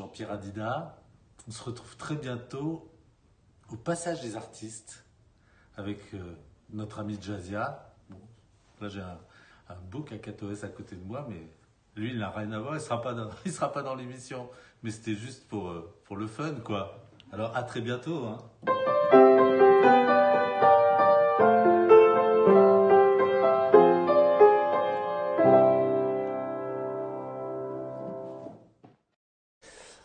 Jean-Pierre Adida. On se retrouve très bientôt au Passage des Artistes avec notre ami Jazia. Bon, là j'ai un beau cacatoès à côté de moi, mais lui il n'a rien à voir, il sera pas dans l'émission. Mais c'était juste pour le fun, quoi. Alors à très bientôt, hein.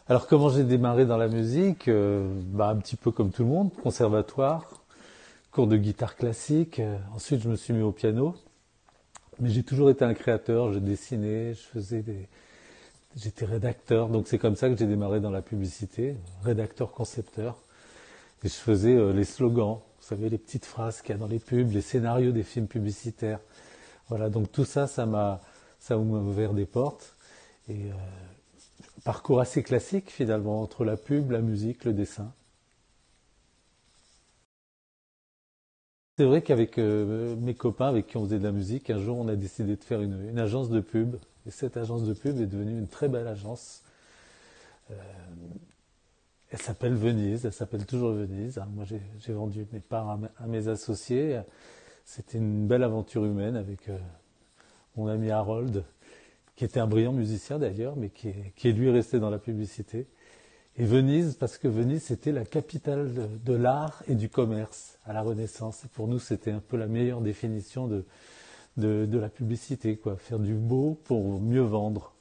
Alors comment j'ai démarré dans la musique, un petit peu comme tout le monde, conservatoire, cours de guitare classique, ensuite je me suis mis au piano, mais j'ai toujours été un créateur, je dessinais, j'étais rédacteur, donc c'est comme ça que j'ai démarré dans la publicité, rédacteur-concepteur, et je faisais les slogans, vous savez, les petites phrases qu'il y a dans les pubs, les scénarios des films publicitaires, voilà, donc tout ça, ça m'a ouvert des portes, et parcours assez classique finalement, entre la pub, la musique, le dessin. C'est vrai qu'avec mes copains avec qui on faisait de la musique, un jour on a décidé de faire une agence de pub. Et cette agence de pub est devenue une très belle agence. Elle s'appelle Venise, elle s'appelle toujours Venise. Moi j'ai vendu mes parts à mes associés. C'était une belle aventure humaine avec mon ami Harold, qui était un brillant musicien d'ailleurs, mais qui est lui resté dans la publicité. Et Venise, parce que Venise, c'était la capitale de l'art et du commerce à la Renaissance. Et pour nous, c'était un peu la meilleure définition de la publicité, quoi. Faire du beau pour mieux vendre.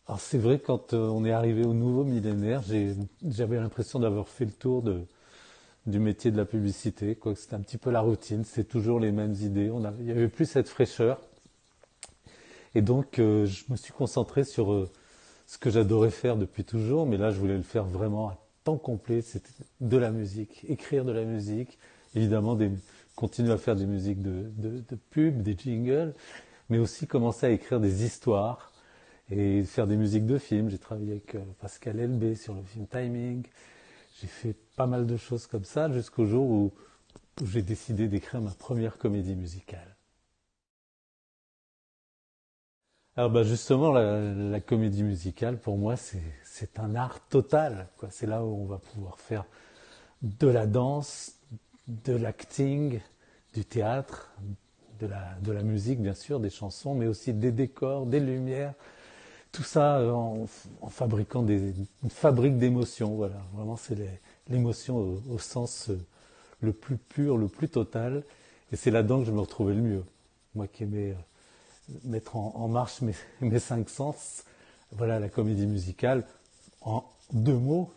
Alors c'est vrai, quand on est arrivé au nouveau millénaire, j'avais l'impression d'avoir fait le tour du métier de la publicité, quoi. C'était un petit peu la routine, c'est toujours les mêmes idées. Il n'y avait plus cette fraîcheur. Et donc, je me suis concentré sur ce que j'adorais faire depuis toujours, mais là, je voulais le faire vraiment à temps complet. C'était de la musique, écrire de la musique, évidemment, continuer à faire des musiques de pub, des jingles, mais aussi commencer à écrire des histoires et faire des musiques de films. J'ai travaillé avec Pascal Elbé sur le film Timing. J'ai fait pas mal de choses comme ça jusqu'au jour où j'ai décidé d'écrire ma première comédie musicale. Alors justement, la comédie musicale, pour moi, c'est un art total, quoi. C'est là où on va pouvoir faire de la danse, de l'acting, du théâtre, de la musique, bien sûr, des chansons, mais aussi des décors, des lumières. Tout ça en fabriquant une fabrique d'émotions. Voilà, vraiment, c'est l'émotion au sens le plus pur, le plus total. Et c'est là-dedans que je me retrouvais le mieux. Moi qui aimais mettre en marche mes cinq sens, voilà, la comédie musicale, en deux mots,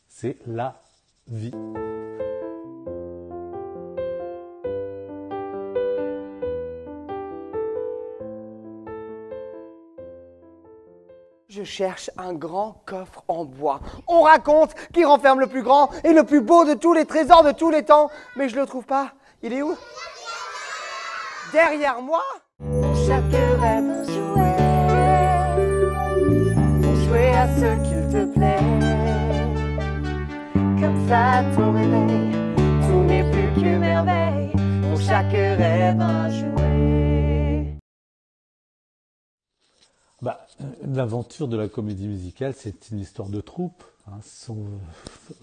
c'est la vie. Je cherche un grand coffre en bois. On raconte qu'il renferme le plus grand et le plus beau de tous les trésors de tous les temps. Mais je le trouve pas. Il est où? Derrière moi? Chaque rêve, un jouet. Faut jouer à ce qu'il te plaît. Comme ça, ton réveil, tout n'est plus qu'une merveille. Pour chaque rêve, un jouet. L'aventure de la comédie musicale, c'est une histoire de troupe. Hein.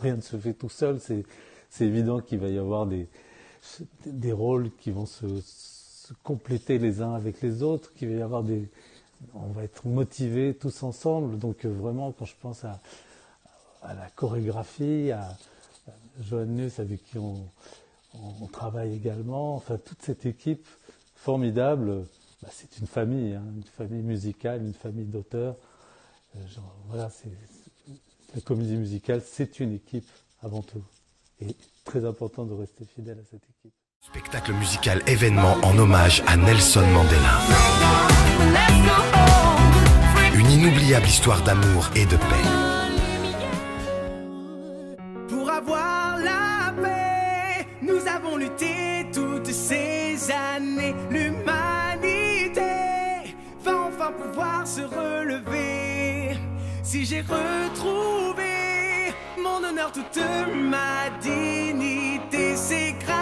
Rien ne se fait tout seul. C'est évident qu'il va y avoir des rôles qui vont se compléter les uns avec les autres, qu'il va y avoir on va être motivés tous ensemble. Donc vraiment, quand je pense à la chorégraphie, à Johan Nuss avec qui on travaille également, enfin toute cette équipe formidable. C'est une famille musicale, une famille d'auteurs. Voilà, la comédie musicale, c'est une équipe avant tout. Et très important de rester fidèle à cette équipe. Spectacle musical événement en hommage à Nelson Mandela. Une inoubliable histoire d'amour et de paix. Pour avoir la paix, nous avons lutté toutes ces années. L'humanité va enfin pouvoir se relever. Si j'ai retrouvé mon honneur, toute ma dignité, c'est grâce